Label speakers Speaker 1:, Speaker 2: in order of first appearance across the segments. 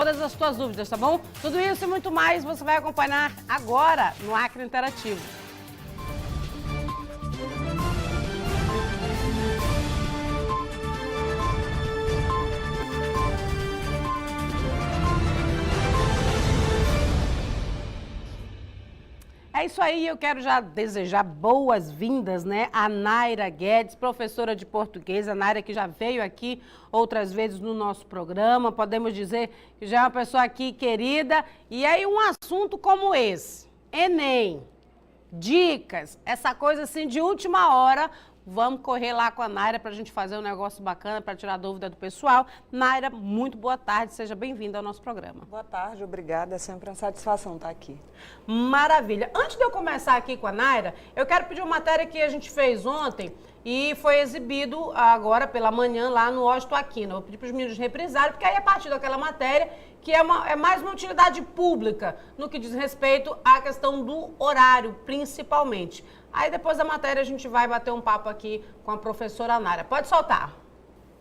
Speaker 1: todas as suas dúvidas, tá bom? Tudo isso e muito mais você vai acompanhar agora no Acre Interativo. É isso aí, eu quero já desejar boas-vindas, né, a Naira Guedes, professora de português, a Naira que já veio aqui outras vezes no nosso programa, podemos dizer que já é uma pessoa aqui querida, e aí um assunto como esse, Enem, dicas, essa coisa assim de última hora. Vamos correr lá com a Naira para a gente fazer um negócio bacana, para tirar dúvida do pessoal. Naira, muito boa tarde, seja bem-vinda ao nosso programa.
Speaker 2: Boa tarde, obrigada, é sempre uma satisfação estar aqui.
Speaker 1: Maravilha. Antes de eu começar aqui com a Naira, eu quero pedir uma matéria que a gente fez ontem e foi exibido agora pela manhã lá no Washington Aquino. Eu vou pedir para os meninos reprisarem, porque aí a partir daquela matéria, que é mais uma utilidade pública no que diz respeito à questão do horário, principalmente. Aí depois da matéria a gente vai bater um papo aqui com a professora Naira. Pode soltar.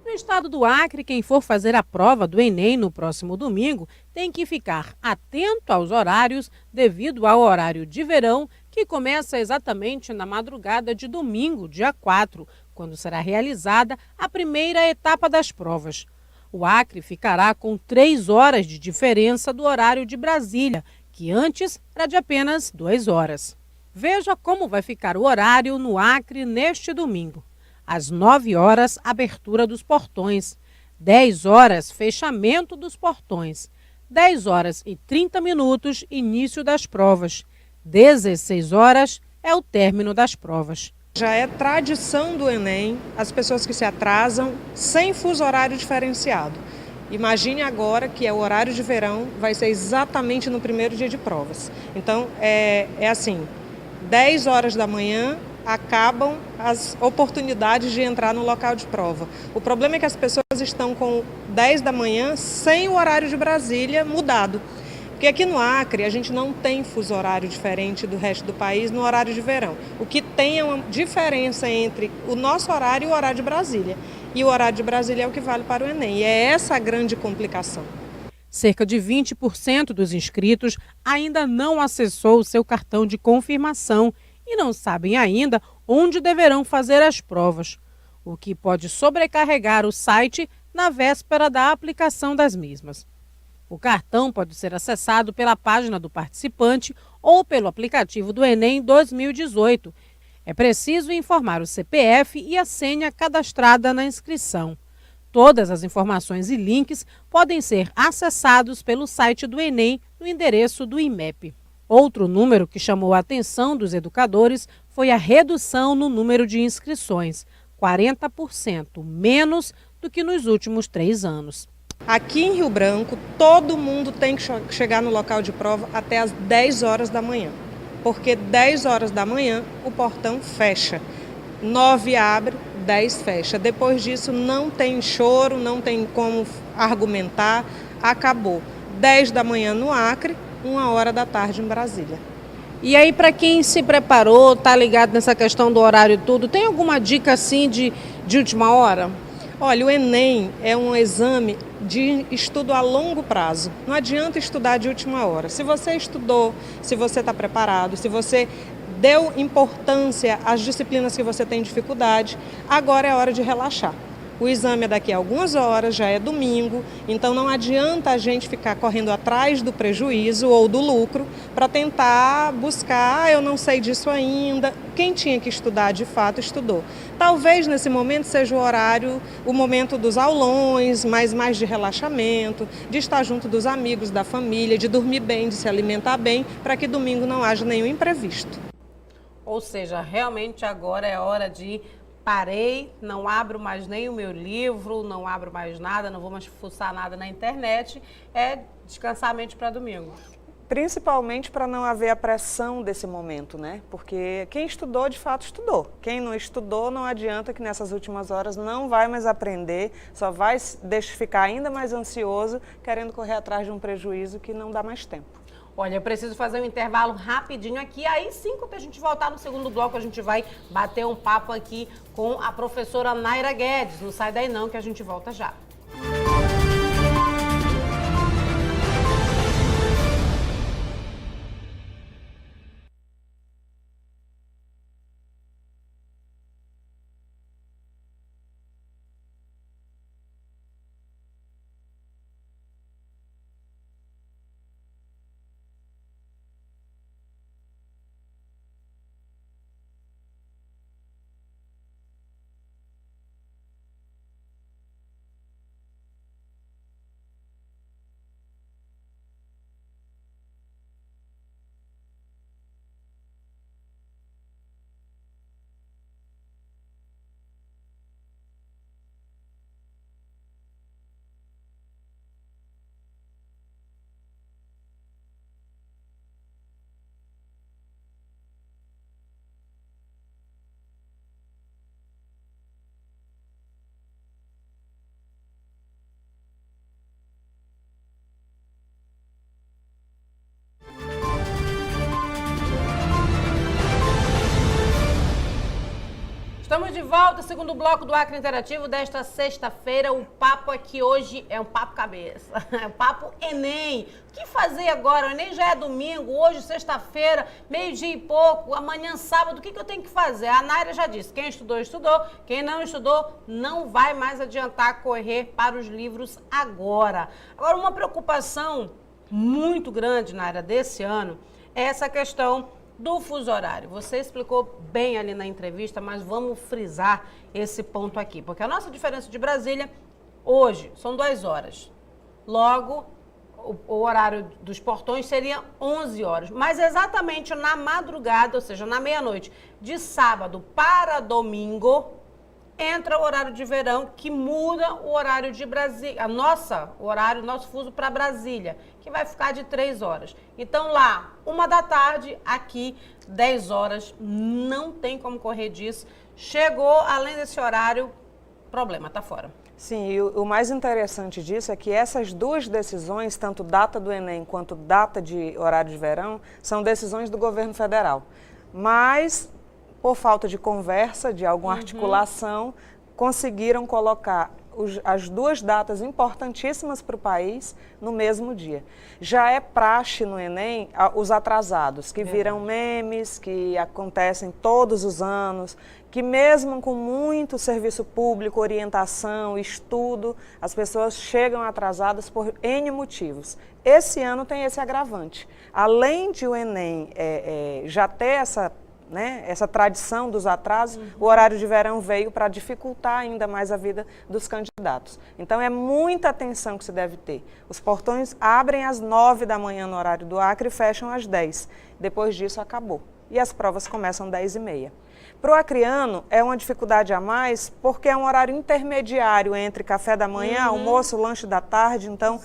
Speaker 1: No estado do Acre, quem for fazer a prova do Enem no próximo domingo tem que ficar atento aos horários devido ao horário de verão, que começa exatamente na madrugada de domingo, dia 4, quando será realizada a primeira etapa das provas. O Acre ficará com 3 horas de diferença do horário de Brasília, que antes era de apenas 2 horas. Veja como vai ficar o horário no Acre neste domingo. Às 9 horas, abertura dos portões. 10 horas, fechamento dos portões. 10 horas e 30 minutos, início das provas. 16 horas é o término das provas.
Speaker 2: Já é tradição do Enem as pessoas que se atrasam sem fuso horário diferenciado. Imagine agora que é o horário de verão, vai ser exatamente no primeiro dia de provas. Então, é assim, 10 horas da manhã acabam as oportunidades de entrar no local de prova. O problema é que as pessoas estão com 10 da manhã sem o horário de Brasília mudado. Porque aqui no Acre a gente não tem fuso horário diferente do resto do país no horário de verão. O que tem é uma diferença entre o nosso horário e o horário de Brasília. E o horário de Brasília é o que vale para o Enem. E é essa a grande complicação.
Speaker 1: Cerca de 20% dos inscritos ainda não acessou o seu cartão de confirmação e não sabem ainda onde deverão fazer as provas, o que pode sobrecarregar o site na véspera da aplicação das mesmas. O cartão pode ser acessado pela página do participante ou pelo aplicativo do Enem 2018. É preciso informar o CPF e a senha cadastrada na inscrição. Todas as informações e links podem ser acessados pelo site do Enem no endereço do IMEP. Outro número que chamou a atenção dos educadores foi a redução no número de inscrições, 40% menos do que nos últimos 3 anos.
Speaker 2: Aqui em Rio Branco, todo mundo tem que chegar no local de prova até às 10 horas da manhã, porque 10 horas da manhã o portão fecha. 9 abre, 10 fecha. Depois disso não tem choro, não tem como argumentar, acabou. 10 da manhã no Acre, 1 hora da tarde em Brasília.
Speaker 1: E aí, para quem se preparou, tá ligado nessa questão do horário e tudo, tem alguma dica assim de última hora?
Speaker 2: Olha, o Enem é um exame de estudo a longo prazo. Não adianta estudar de última hora. Se você estudou, se você está preparado, se você deu importância às disciplinas que você tem dificuldade, agora é hora de relaxar. O exame é daqui a algumas horas, já é domingo, então não adianta a gente ficar correndo atrás do prejuízo ou do lucro para tentar buscar, eu não sei disso ainda. Quem tinha que estudar de fato, estudou. Talvez nesse momento seja o horário, o momento dos aulões, mais de relaxamento, de estar junto dos amigos, da família, de dormir bem, de se alimentar bem, para que domingo não haja nenhum imprevisto.
Speaker 1: Ou seja, realmente agora é hora de parei, não abro mais nem o meu livro, não abro mais nada, não vou mais fuçar nada na internet, é descansar a mente para domingo.
Speaker 2: Principalmente para não haver a pressão desse momento, né? Porque quem estudou, de fato, estudou. Quem não estudou, não adianta que nessas últimas horas não vai mais aprender, só vai ficar ainda mais ansioso, querendo correr atrás de um prejuízo que não dá mais tempo.
Speaker 1: Olha, eu preciso fazer um intervalo rapidinho aqui, aí sim, quando a gente voltar no segundo bloco, a gente vai bater um papo aqui com a professora Naira Guedes. Não sai daí não, que a gente volta já. Estamos de volta, segundo bloco do Acre Interativo desta sexta-feira. O papo aqui hoje é um papo cabeça, é um papo Enem. O que fazer agora? O Enem já é domingo, hoje sexta-feira, meio-dia e pouco, amanhã sábado, o que eu tenho que fazer? A Naira já disse, quem estudou, estudou, quem não estudou, não vai mais adiantar correr para os livros agora. Agora, uma preocupação muito grande, Naira, desse ano, é essa questão do fuso horário. Você explicou bem ali na entrevista, mas vamos frisar esse ponto aqui, porque a nossa diferença de Brasília hoje são 2 horas. Logo, o horário dos portões seria 11 horas, mas exatamente na madrugada, ou seja, na meia-noite, de sábado para domingo, entra o horário de verão, que muda o horário de Brasília, nosso fuso para Brasília, que vai ficar de 3 horas. Então lá, 1 da tarde, aqui, 10 horas, não tem como correr disso. Chegou, além desse horário, problema, tá fora.
Speaker 3: Sim, e o mais interessante disso é que essas duas decisões, tanto data do Enem quanto data de horário de verão, são decisões do governo federal. Mas, por falta de conversa, de alguma articulação, conseguiram colocar as duas datas importantíssimas para o país no mesmo dia. Já é praxe no Enem os atrasados, que viram memes, que acontecem todos os anos, que mesmo com muito serviço público, orientação, estudo, as pessoas chegam atrasadas por N motivos. Esse ano tem esse agravante. Além de o Enem já ter essa tradição dos atrasos, o horário de verão veio para dificultar ainda mais a vida dos candidatos. Então, é muita atenção que se deve ter. Os portões abrem às 9 da manhã no horário do Acre e fecham às 10. Depois disso, acabou. E as provas começam às 10h30. Para o acreano, é uma dificuldade a mais, porque é um horário intermediário entre café da manhã, almoço, lanche da tarde. Então,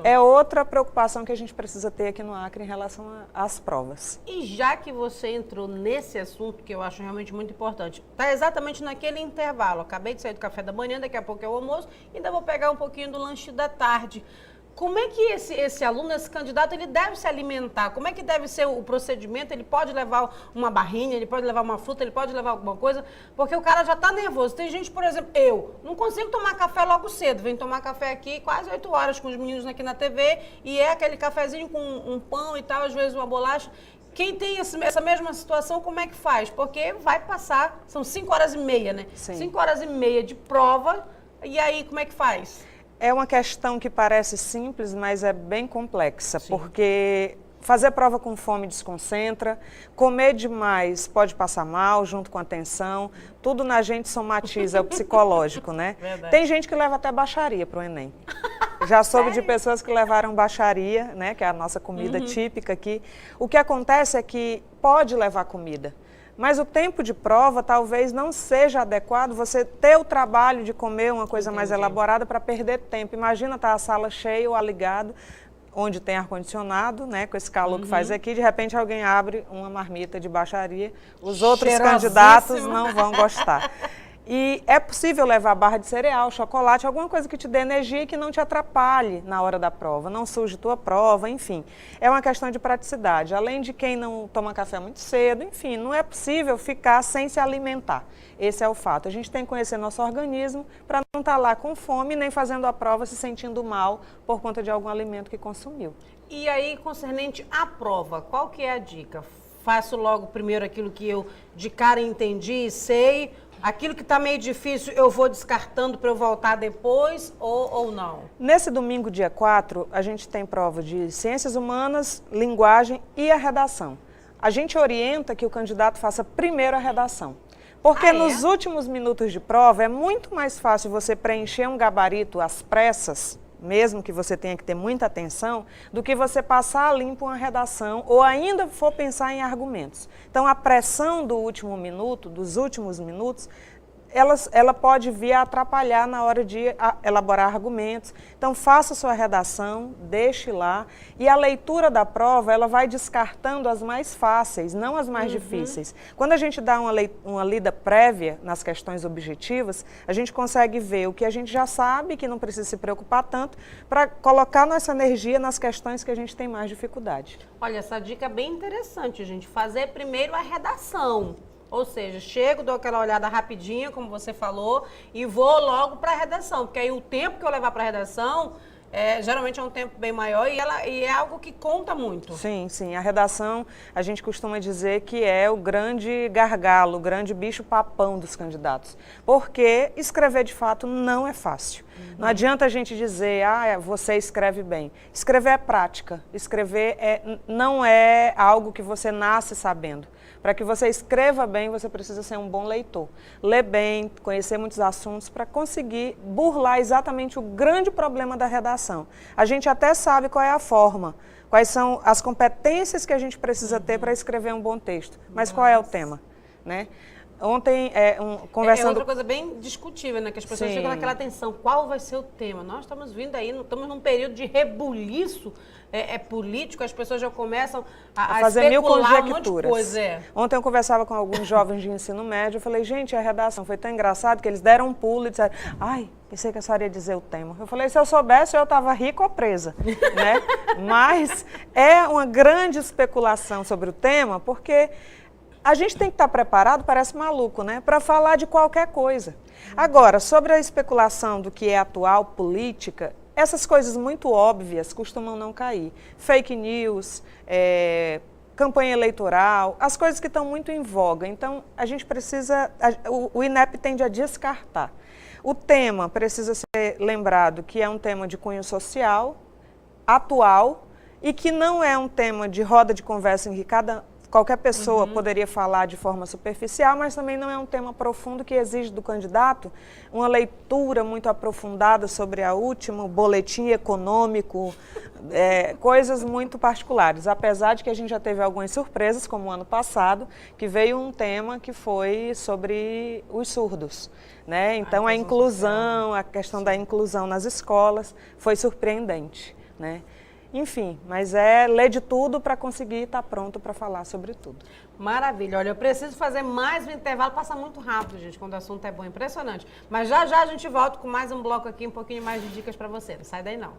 Speaker 3: é outra preocupação que a gente precisa ter aqui no Acre em relação às provas.
Speaker 1: E já que você entrou nesse assunto, que eu acho realmente muito importante, está exatamente naquele intervalo. Acabei de sair do café da manhã, daqui a pouco é o almoço, ainda vou pegar um pouquinho do lanche da tarde. Como é que esse aluno, esse candidato, ele deve se alimentar? Como é que deve ser o procedimento? Ele pode levar uma barrinha, ele pode levar uma fruta, ele pode levar alguma coisa? Porque o cara já está nervoso. Tem gente, por exemplo, eu não consigo tomar café logo cedo. Venho tomar café aqui quase 8 horas com os meninos aqui na TV e é aquele cafezinho com um pão e tal, às vezes uma bolacha. Quem tem essa mesma situação, como é que faz? Porque vai passar, são 5h30, né?
Speaker 3: Sim.
Speaker 1: 5h30 de prova, e aí como é que faz?
Speaker 3: É uma questão que parece simples, mas é bem complexa,
Speaker 1: Sim.
Speaker 3: Porque fazer prova com fome desconcentra, comer demais pode passar mal, junto com a tensão, tudo na gente somatiza, é o psicológico, né?
Speaker 1: Verdade.
Speaker 3: Tem gente que leva até baixaria para o Enem. Já soube de pessoas que levaram baixaria, né, que é a nossa comida típica aqui. O que acontece é que pode levar comida. Mas o tempo de prova talvez não seja adequado você ter o trabalho de comer uma coisa mais elaborada para perder tempo. Imagina estar a sala cheia ou aligado, onde tem ar-condicionado, né, com esse calor que faz aqui, de repente alguém abre uma marmita de baixaria, os outros candidatos não vão gostar. E é possível levar barra de cereal, chocolate, alguma coisa que te dê energia e que não te atrapalhe na hora da prova, não suje tua prova, enfim. É uma questão de praticidade. Além de quem não toma café muito cedo, enfim, não é possível ficar sem se alimentar. Esse é o fato. A gente tem que conhecer nosso organismo para não estar lá com fome, nem fazendo a prova se sentindo mal por conta de algum alimento que consumiu.
Speaker 1: E aí, concernente à prova, qual que é a dica? Faço logo primeiro aquilo que eu de cara entendi e sei. Aquilo que está meio difícil, eu vou descartando para eu voltar depois ou não?
Speaker 3: Nesse domingo, dia 4, a gente tem prova de Ciências Humanas, Linguagem e a redação. A gente orienta que o candidato faça primeiro a redação. Porque nos últimos minutos de prova é muito mais fácil você preencher um gabarito às pressas, mesmo que você tenha que ter muita atenção, do que você passar a limpo uma redação ou ainda for pensar em argumentos. Então, a pressão do último minuto, dos últimos minutos, ela pode vir a atrapalhar na hora de elaborar argumentos. Então, faça sua redação, deixe lá. E a leitura da prova, ela vai descartando as mais fáceis, não as mais difíceis. Quando a gente dá uma lida prévia nas questões objetivas, a gente consegue ver o que a gente já sabe, que não precisa se preocupar tanto, para colocar nossa energia nas questões que a gente tem mais dificuldade.
Speaker 1: Olha, essa dica é bem interessante, gente. Fazer primeiro a redação. Ou seja, chego, dou aquela olhada rapidinha, como você falou, e vou logo para a redação, porque aí o tempo que eu levar para a redação, geralmente é um tempo bem maior e é algo que conta muito.
Speaker 3: Sim, sim. A redação, a gente costuma dizer que é o grande gargalo, o grande bicho-papão dos candidatos. Porque escrever, de fato, não é fácil. Não adianta a gente dizer, você escreve bem. Escrever é prática. Escrever não é algo que você nasce sabendo. Para que você escreva bem, você precisa ser um bom leitor. Ler bem, conhecer muitos assuntos para conseguir burlar exatamente o grande problema da redação. A gente até sabe qual é a forma, quais são as competências que a gente precisa ter para escrever um bom texto. Mas qual é o tema, né? Ontem, conversando...
Speaker 1: É outra coisa bem discutível, né? Que as pessoas ficam naquela tensão. Qual vai ser o tema? Nós estamos vindo aí, estamos num período de rebuliço político, as pessoas já começam a
Speaker 3: fazer mil conjecturas.
Speaker 1: Um monte de coisa,
Speaker 3: Ontem eu conversava com alguns jovens de ensino médio, eu falei, gente, a redação foi tão engraçado que eles deram um pulo e disseram, pensei que a senhora ia dizer o tema. Eu falei, se eu soubesse, eu estava rica ou presa, né? Mas é uma grande especulação sobre o tema, porque... A gente tem que estar preparado, parece maluco, né? Para falar de qualquer coisa. Agora, sobre a especulação do que é atual política, essas coisas muito óbvias costumam não cair. Fake news, campanha eleitoral, as coisas que estão muito em voga. Então, a gente precisa, o INEP tende a descartar. O tema precisa ser lembrado que é um tema de cunho social, atual, e que não é um tema de roda de conversa em que qualquer pessoa poderia falar de forma superficial, mas também não é um tema profundo que exige do candidato uma leitura muito aprofundada sobre o último boletim econômico, coisas muito particulares. Apesar de que a gente já teve algumas surpresas, como o ano passado, que veio um tema que foi sobre os surdos, né? Então a inclusão, a questão da inclusão nas escolas foi surpreendente, né? Enfim, mas ler de tudo para conseguir estar pronto para falar sobre tudo.
Speaker 1: Maravilha. Olha, eu preciso fazer mais um intervalo. Passa muito rápido, gente, quando o assunto é bom. Impressionante. Mas já a gente volta com mais um bloco aqui, um pouquinho mais de dicas para você. Não sai daí, não.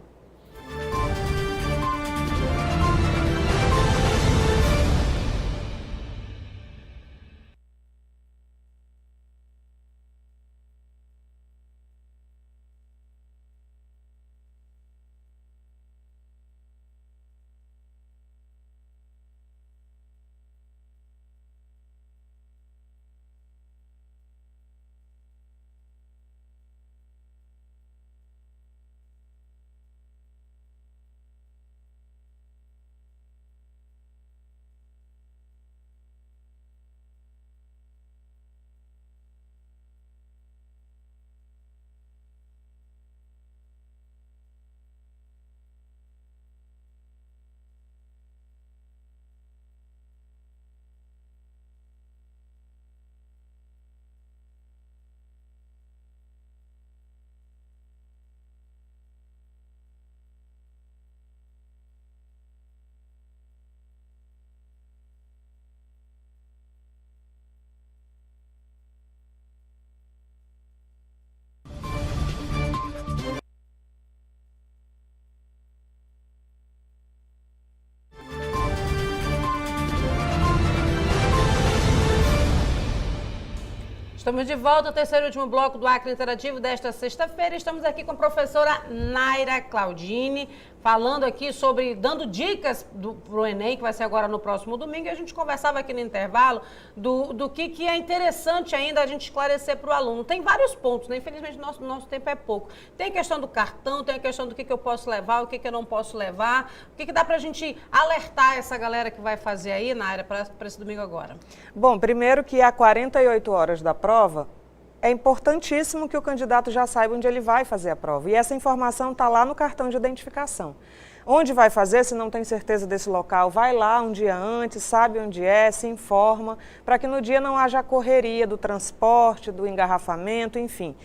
Speaker 1: Estamos de volta ao terceiro e último bloco do Acre Interativo desta sexta-feira. Estamos aqui com a professora Naira Claudine, falando aqui sobre, dando dicas para o Enem, que vai ser agora no próximo domingo. E a gente conversava aqui no intervalo do que é interessante ainda a gente esclarecer para o aluno. Tem vários pontos, né? Infelizmente, nosso tempo é pouco. Tem a questão do cartão, tem a questão do que eu posso levar, o que eu não posso levar. O que dá para a gente alertar essa galera que vai fazer aí, Naira, para esse domingo agora?
Speaker 3: Bom, primeiro que há 48 horas da prova, é importantíssimo que o candidato já saiba onde ele vai fazer a prova. E essa informação está lá no cartão de identificação. Onde vai fazer, se não tem certeza desse local, vai lá um dia antes, sabe onde é, se informa, para que no dia não haja a correria do transporte, do engarrafamento, enfim.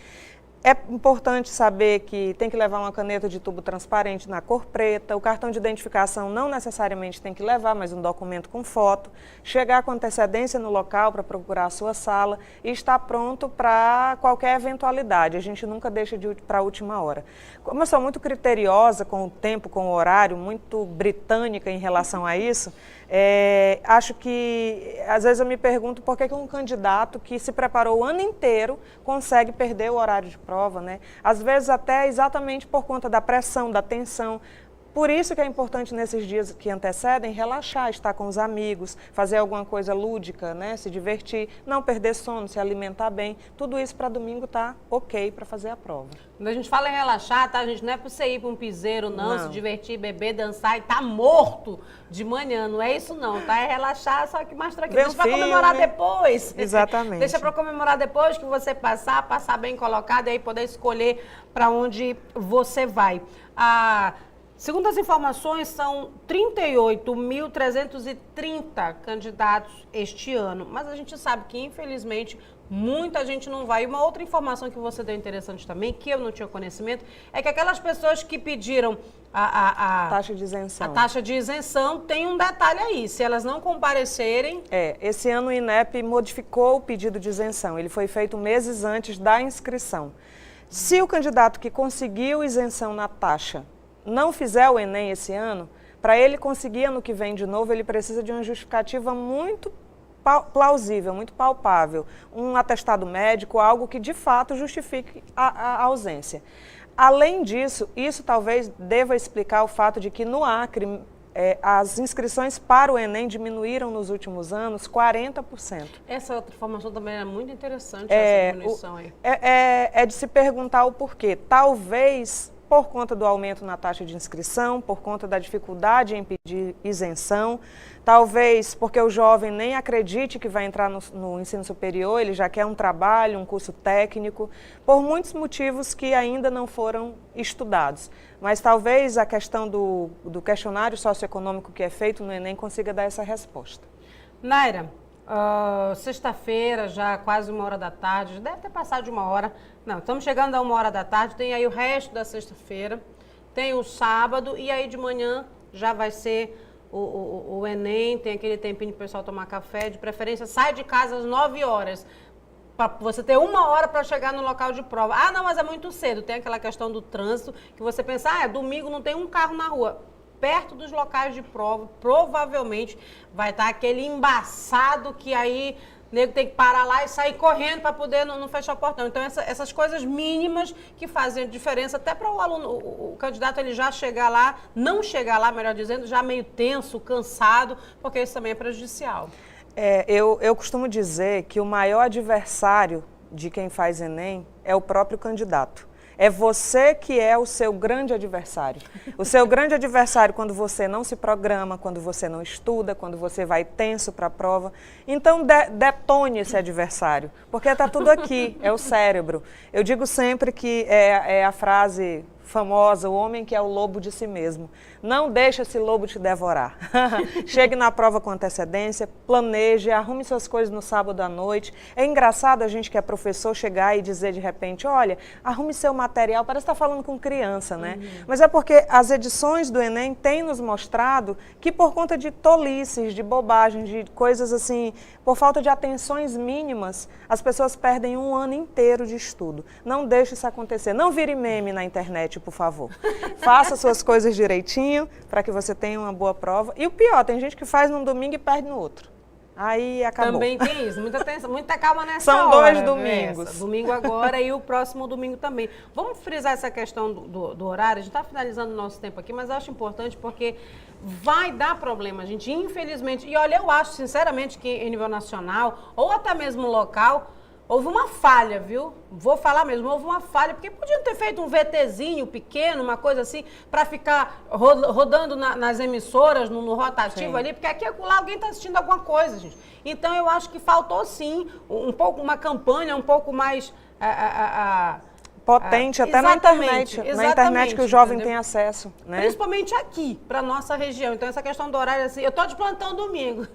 Speaker 3: É importante saber que tem que levar uma caneta de tubo transparente na cor preta, o cartão de identificação não necessariamente tem que levar, mas um documento com foto, chegar com antecedência no local para procurar a sua sala e estar pronto para qualquer eventualidade. A gente nunca deixa para a última hora. Como eu sou muito criteriosa com o tempo, com o horário, muito britânica em relação a isso, acho que, às vezes eu me pergunto por que um candidato que se preparou o ano inteiro consegue perder o horário de prova, né? Às vezes até exatamente por conta da pressão, da tensão. Por isso que é importante nesses dias que antecedem relaxar, estar com os amigos, fazer alguma coisa lúdica, né? Se divertir, não perder sono, se alimentar bem. Tudo isso para domingo tá ok para fazer a prova.
Speaker 1: Quando a gente fala em relaxar, tá, gente? Não é para você ir para um piseiro, não, se divertir, beber, dançar e tá morto de manhã. Não é isso não, tá? É relaxar, só que mais tranquilo. Deixa para comemorar depois.
Speaker 3: Exatamente.
Speaker 1: Deixa para comemorar depois que você passar bem colocado e aí poder escolher para onde você vai. Segundo as informações, são 38.330 candidatos este ano, mas a gente sabe que, infelizmente, muita gente não vai. E uma outra informação que você deu interessante também, que eu não tinha conhecimento, é que aquelas pessoas que pediram a
Speaker 3: taxa de isenção.
Speaker 1: A taxa de isenção tem um detalhe aí, se elas não comparecerem...
Speaker 3: Esse ano o INEP modificou o pedido de isenção, ele foi feito meses antes da inscrição. Se o candidato que conseguiu isenção na taxa não fizer o Enem esse ano, para ele conseguir ano que vem de novo, ele precisa de uma justificativa muito plausível, muito palpável, um atestado médico, algo que de fato justifique a ausência. Além disso, isso talvez deva explicar o fato de que no Acre, as inscrições para o Enem diminuíram nos últimos anos 40%.
Speaker 1: Essa outra informação também é muito interessante, essa diminuição aí.
Speaker 3: É de se perguntar o porquê. Talvez por conta do aumento na taxa de inscrição, por conta da dificuldade em pedir isenção, talvez porque o jovem nem acredite que vai entrar no ensino superior, ele já quer um trabalho, um curso técnico, por muitos motivos que ainda não foram estudados. Mas talvez a questão do questionário socioeconômico que é feito no Enem consiga dar essa resposta.
Speaker 1: Naira, sexta-feira, já quase 1h da tarde, deve ter passado de 1h. Não, estamos chegando a 1h da tarde, tem aí o resto da sexta-feira, tem o sábado e aí de manhã já vai ser o Enem, tem aquele tempinho para o pessoal tomar café, de preferência sai de casa às 9h, para você ter 1h para chegar no local de prova. Ah, não, mas é muito cedo, tem aquela questão do trânsito, que você pensa, domingo não tem um carro na rua. Perto dos locais de prova, provavelmente vai estar aquele embaçado que aí o nego tem que parar lá e sair correndo para poder não fechar o portão. Então, essas coisas mínimas que fazem diferença até para o aluno, o candidato ele já chegar lá, não chegar lá, melhor dizendo, já meio tenso, cansado, porque isso também é prejudicial.
Speaker 3: Eu costumo dizer que o maior adversário de quem faz Enem é o próprio candidato. É você que é o seu grande adversário. O seu grande adversário quando você não se programa, quando você não estuda, quando você vai tenso para a prova. Então, detone esse adversário, porque está tudo aqui, é o cérebro. Eu digo sempre que é a frase famosa, o homem que é o lobo de si mesmo. Não deixe esse lobo te devorar. Chegue na prova com antecedência, planeje, arrume suas coisas no sábado à noite. É engraçado a gente que é professor chegar e dizer de repente, olha, arrume seu material, parece estar falando com criança, né? Mas é porque as edições do Enem têm nos mostrado que por conta de tolices, de bobagens, de coisas assim, por falta de atenções mínimas, as pessoas perdem um ano inteiro de estudo. Não deixe isso acontecer. Não vire meme na internet, por favor. Faça suas coisas direitinho para que você tenha uma boa prova. E o pior, tem gente que faz num domingo e perde no outro. Aí acabou.
Speaker 1: Também tem isso, muita calma nessa
Speaker 3: São
Speaker 1: hora.
Speaker 3: São 2 domingos.
Speaker 1: Domingo agora e o próximo domingo também. Vamos frisar essa questão do horário, a gente está finalizando o nosso tempo aqui, mas eu acho importante porque vai dar problema, gente, infelizmente. E olha, eu acho sinceramente que em nível nacional, ou até mesmo local, houve uma falha, viu? Vou falar mesmo, houve uma falha, porque podiam ter feito um VTzinho pequeno, uma coisa assim, para ficar rodando nas emissoras, no rotativo. Sim. Ali, porque aqui e lá alguém está assistindo alguma coisa, gente. Então, eu acho que faltou, sim, uma campanha um pouco mais
Speaker 3: potente até na internet. Na internet que o jovem tem acesso. Né?
Speaker 1: Principalmente aqui, para nossa região. Então, essa questão do horário, assim, eu estou de plantão domingo.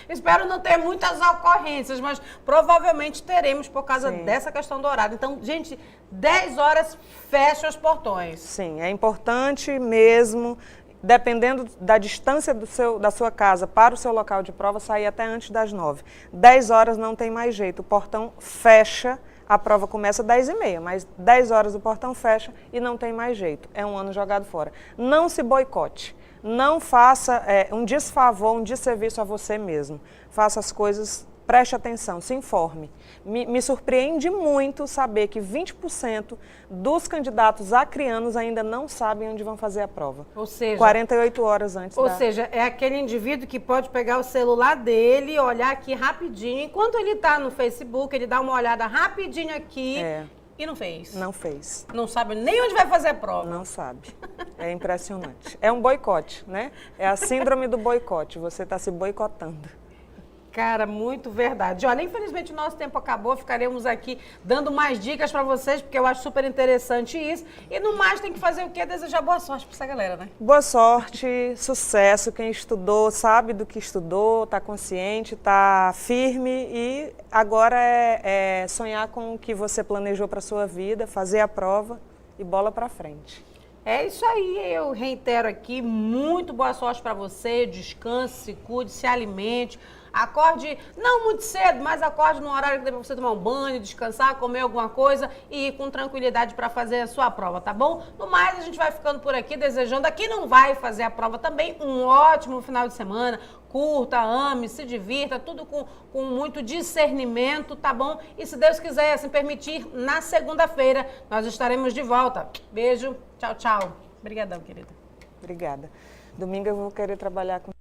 Speaker 1: Espero não ter muitas ocorrências, mas provavelmente teremos por causa dessa questão do horário. Então, gente, 10 horas fecha os portões.
Speaker 3: Sim, é importante mesmo, dependendo da distância da sua casa para o seu local de prova, sair até antes das 9. 10 horas não tem mais jeito, o portão fecha. A prova começa às 10h30, mas 10 horas o portão fecha e não tem mais jeito. É um ano jogado fora. Não se boicote. Não faça um desfavor, um desserviço a você mesmo. Faça as coisas, preste atenção, se informe. Me surpreende muito saber que 20% dos candidatos acrianos ainda não sabem onde vão fazer a prova.
Speaker 1: Ou seja,
Speaker 3: 48 horas antes.
Speaker 1: Ou seja, é aquele indivíduo que pode pegar o celular dele, olhar aqui rapidinho, enquanto ele está no Facebook, ele dá uma olhada rapidinho aqui e não fez.
Speaker 3: Não fez.
Speaker 1: Não sabe nem onde vai fazer a prova.
Speaker 3: Não sabe. É impressionante. É um boicote, né? É a síndrome do boicote. Você está se boicotando.
Speaker 1: Cara, muito verdade. Olha, infelizmente o nosso tempo acabou, ficaremos aqui dando mais dicas para vocês, porque eu acho super interessante isso. E no mais tem que fazer o quê? Desejar boa sorte para essa galera, né?
Speaker 3: Boa sorte, sucesso. Quem estudou sabe do que estudou, está consciente, está firme e agora é sonhar com o que você planejou para sua vida, fazer a prova e bola para frente.
Speaker 1: É isso aí, eu reitero aqui, muito boa sorte para você, descanse, se cuide, se alimente. Acorde, não muito cedo, mas acorde no horário que dê para você tomar um banho, descansar, comer alguma coisa e ir com tranquilidade para fazer a sua prova, tá bom? No mais, a gente vai ficando por aqui, desejando a quem não vai fazer a prova também um ótimo final de semana. Curta, ame, se divirta, tudo com muito discernimento, tá bom? E se Deus quiser, assim permitir, na segunda-feira nós estaremos de volta. Beijo, tchau, tchau. Obrigadão, querida.
Speaker 3: Obrigada. Domingo eu vou querer trabalhar com